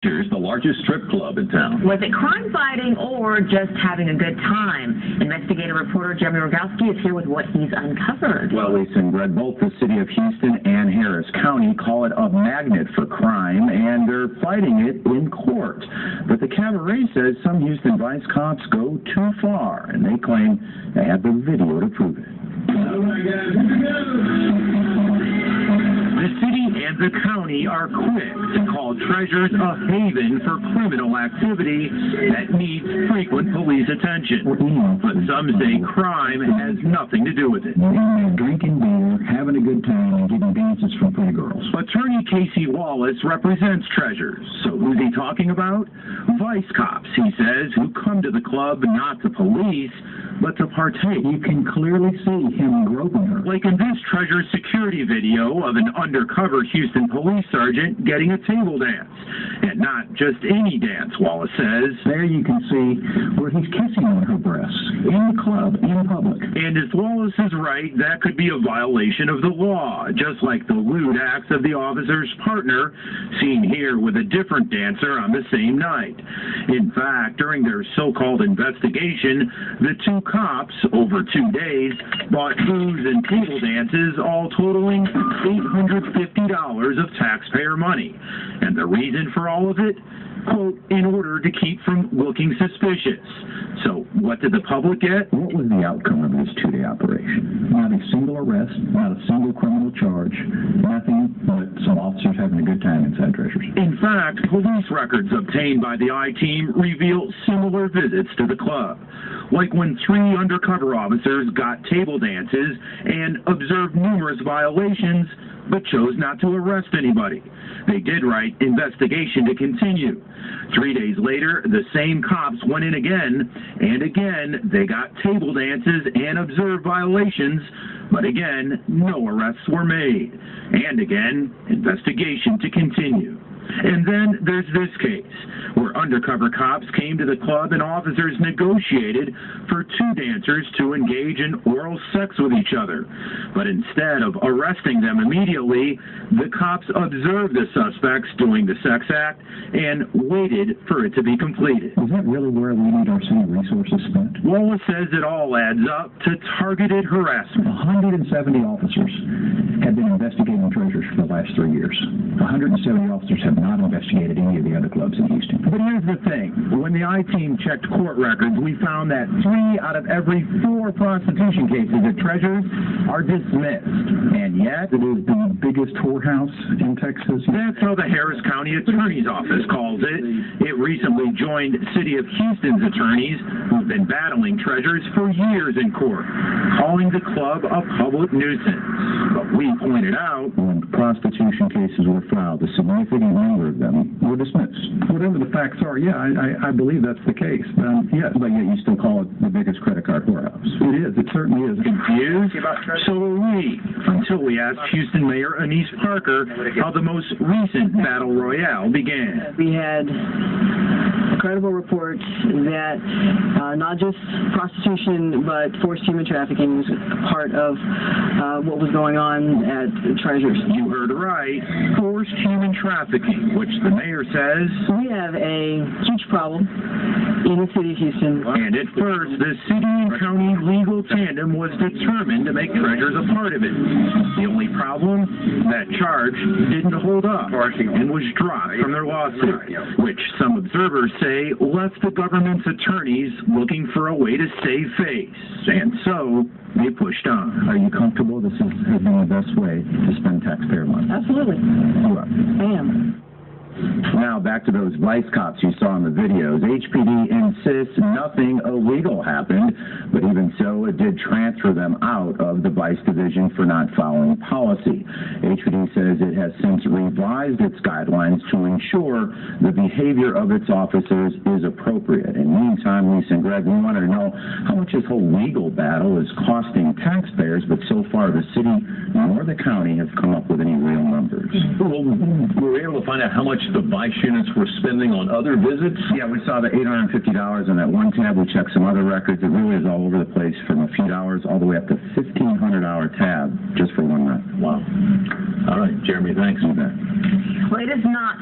Treasures, the largest strip club in town. Was it crime fighting or just having a good time? Investigative reporter Jeremy Rogowski is here with what he's uncovered. Well, Lisa and Greg, both the city of Houston and Harris County call it a magnet for crime, and they're fighting it in court. But the cabaret says some Houston Vice cops go too far, and they claim they have the video to prove it. The city and the county are quick to call Treasures a haven for criminal activity that needs frequent police attention. But some say crime has nothing to do with it. Drinking beer, having a good time, and getting dances from pretty girls. Attorney Casey Wallace represents Treasures. So who's he talking about? Vice cops, he says, who come to the club not to police, but to partake. You can clearly see him groping her. Like in this Treasure security video of an undercover Houston police sergeant getting a table dance. And not just any dance, Wallace says. There you can see where he's kissing on her breasts, in the club, in public. And if Wallace is right, that could be a violation of the law, just like the lewd acts of the officer's partner, seen here with a different dancer on the same night. In fact, during their so-called investigation, the two cops, over 2 days, bought booze and table dances, all totaling $850 of taxpayer money. And the reason for all of it? Quote, in order to keep from looking suspicious. So, what did the public get? What was the outcome of this 2-day operation? Not a single arrest, not a single criminal charge, nothing but some officers having a good time inside Treasures. In fact, police records obtained by the I-Team reveal similar visits to the club. Like when 3 undercover officers got table dances and observed numerous violations, but chose not to arrest anybody. They did write investigation to continue. 3 days later, the same cops went in again, and again they got table dances and observed violations, but again, no arrests were made. And again, investigation to continue. And then there's this case, where undercover cops came to the club and officers negotiated for 2 dancers to engage in oral sex with each other. But instead of arresting them immediately, the cops observed the suspects doing the sex act and waited for it to be completed. Is that really where we need our city resources spent? Wallace says it all adds up to targeted harassment. 170 officers have been investigating Treasures for the last 3 years. 170 officers have not investigated any of the other clubs in Houston. But here's the thing. When the I-Team checked court records, we found that 3 out of every 4 prostitution cases at Treasures are dismissed. And yet, it is the biggest whorehouse in Texas. That's how the Harris County Attorney's Office calls it. It recently joined City of Houston's attorneys, who've been battling Treasures for years in court, calling the club a public nuisance. But we pointed out, when prostitution cases were filed, a significant number of them were dismissed. Whatever the facts are, yeah, I believe that's the case. Yes. But yet you still call it the biggest credit card whorehouse. It is. It certainly is. Confused? So are we, until we asked Houston Mayor Annise Parker how the most recent battle royale began. We had credible reports that not just prostitution but forced human trafficking was part of what was going on at Treasures. You heard right. Forced human trafficking, which the mayor says... We have a huge problem in the city of Houston. And at first, the city and county legal tandem was determined to make Treasures a part of it. The only problem? That charge didn't hold up and was dropped from their lawsuit, which some observers say left the government's attorneys looking for a way to save face. And so, they pushed on. Are you comfortable this has been the best way to spend taxpayer money? Absolutely. You are. I am. Now back to those vice cops you saw in the videos. HPD insists nothing illegal happened, but even so, it did transfer them out of the vice division for not following policy. HPD says it has since revised its guidelines to ensure the behavior of its officers is appropriate. In the meantime, Lisa and Greg, we wanted to know how much this whole legal battle is costing taxpayers, but so far the city nor the county have come up with any real numbers. Well, we were able to find out how much the vice units were spending on other visits. Yeah, we saw the $850 on that one tab. We checked some other records. It really is all over the place, from a few hours all the way up to $1,500 tab just for one night. Wow. All right, Jeremy, thanks. You bet. Well, it is not